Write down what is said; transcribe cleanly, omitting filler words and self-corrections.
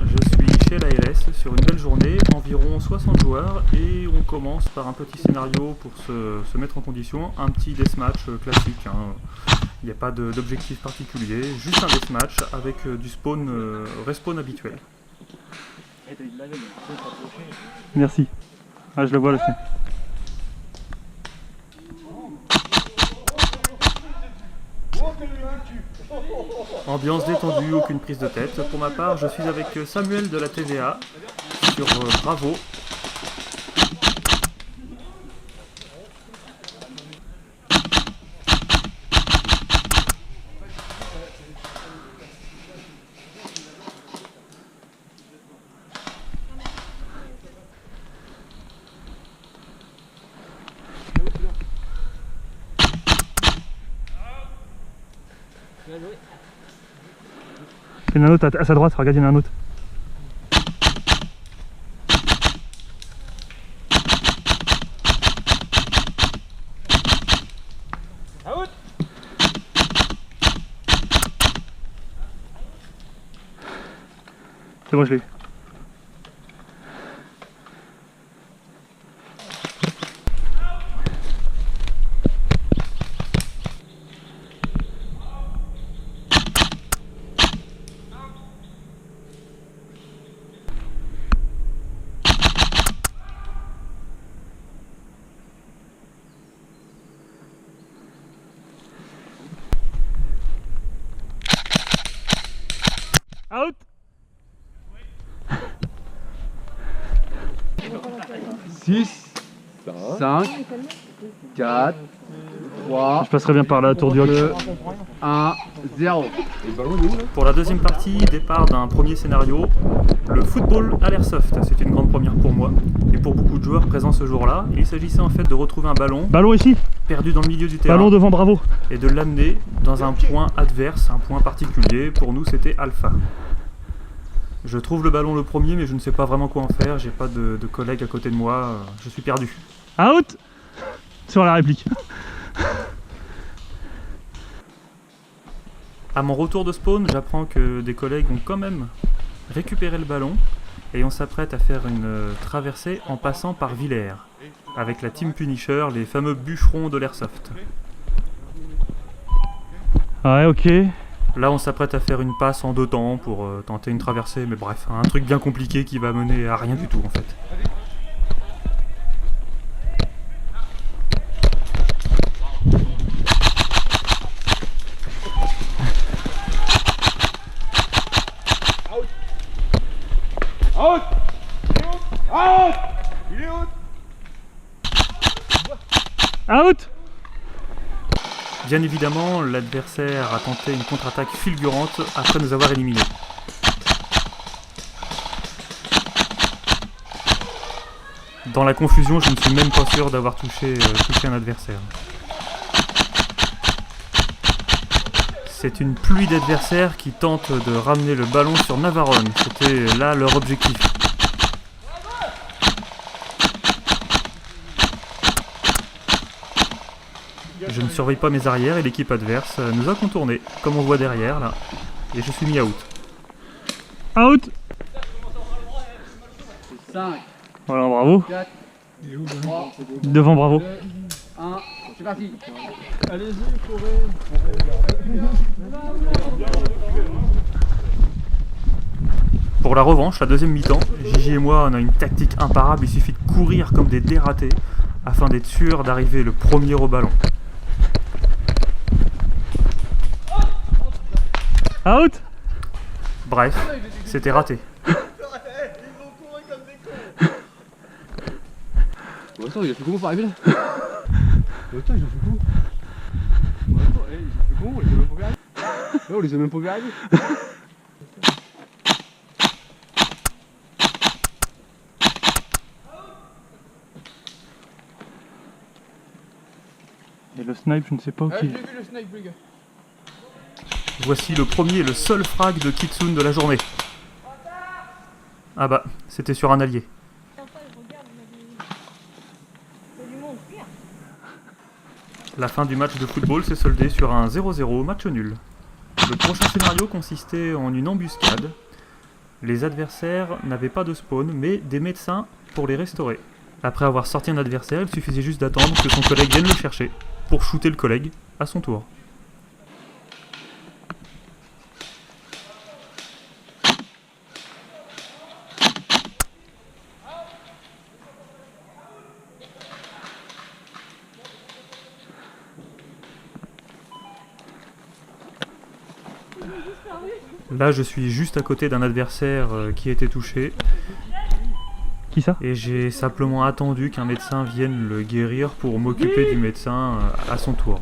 je suis chez l'ALS sur une belle journée, environ 60 joueurs, et on commence par un petit scénario pour se mettre en condition, un petit deathmatch classique. Il n'y a pas d'objectif particulier, juste un deathmatch avec du spawn, respawn habituel. Merci. Ah, je le vois le fait. Ambiance détendue, aucune prise de tête. Pour ma part, je suis avec Samuel de la TVA sur Bravo. Il y en a un autre à sa droite, regarde, il y en a un autre. Out. C'est bon, je l'ai eu. Out. 6, 5, 4, 3, Je passerai bien par là, tour du hoc. 2, 1, 0. Pour la deuxième partie, départ d'un premier scénario, le football à l'airsoft. C'est une grande première pour moi et pour beaucoup de joueurs présents ce jour-là. Il s'agissait en fait de retrouver un ballon Ballon ici, perdu dans le milieu du terrain ballon devant Bravo. et de l'amener dans un point adverse, un point particulier. Pour nous, c'était Alpha. Je trouve le ballon le premier, mais je ne sais pas vraiment quoi en faire. J'ai pas de collègues à côté de moi. Je suis perdu. Out sur la réplique. À mon retour de spawn, j'apprends que des collègues ont quand même récupéré le ballon et on s'apprête à faire une traversée en passant par Villers avec la Team Punisher, les fameux bûcherons de l'airsoft. Ouais, ok. Là, on s'apprête à faire une passe en deux temps pour tenter une traversée, mais bref, un truc bien compliqué qui va mener à rien du tout en fait. Out. Out. Il est out. Out. Bien évidemment, l'adversaire a tenté une contre-attaque fulgurante après nous avoir éliminés. Dans la confusion, je ne suis même pas sûr d'avoir touché un adversaire. C'est une pluie d'adversaires qui tentent de ramener le ballon sur Navarone. C'était là leur objectif. Je ne surveille pas mes arrières et l'équipe adverse nous a contournés, comme on voit derrière là. Et je suis mis out. Out. 5, Voilà, Bravo. 4, 3, Devant Bravo. 2, 1, c'est parti. Pour la revanche, la deuxième mi-temps, Gigi et moi on a une tactique imparable, il suffit de courir comme des dératés afin d'être sûr d'arriver le premier au ballon. Out. Bref, c'était raté. Bon, attends, il a fait comment pour arriver là? Attends, il a fait comment? Attends, il a fait comment? On les a même pas vu arriver. Ouais, on les a même pas vu arriver. Et le snipe, je ne sais pas Ah, qui. j'ai vu le snipe, les gars. Voici le premier et le seul frag de Kitsune de la journée. Ah bah, c'était sur un allié. La fin du match de football s'est soldée sur un 0-0, match nul. Le prochain scénario consistait en une embuscade. Les adversaires n'avaient pas de spawn, mais des médecins pour les restaurer. Après avoir sorti un adversaire, il suffisait juste d'attendre que son collègue vienne le chercher, pour shooter le collègue à son tour. Là, je suis juste à côté d'un adversaire qui a été touché. Qui ça? Et j'ai simplement attendu qu'un médecin vienne le guérir pour m'occuper du médecin à son tour.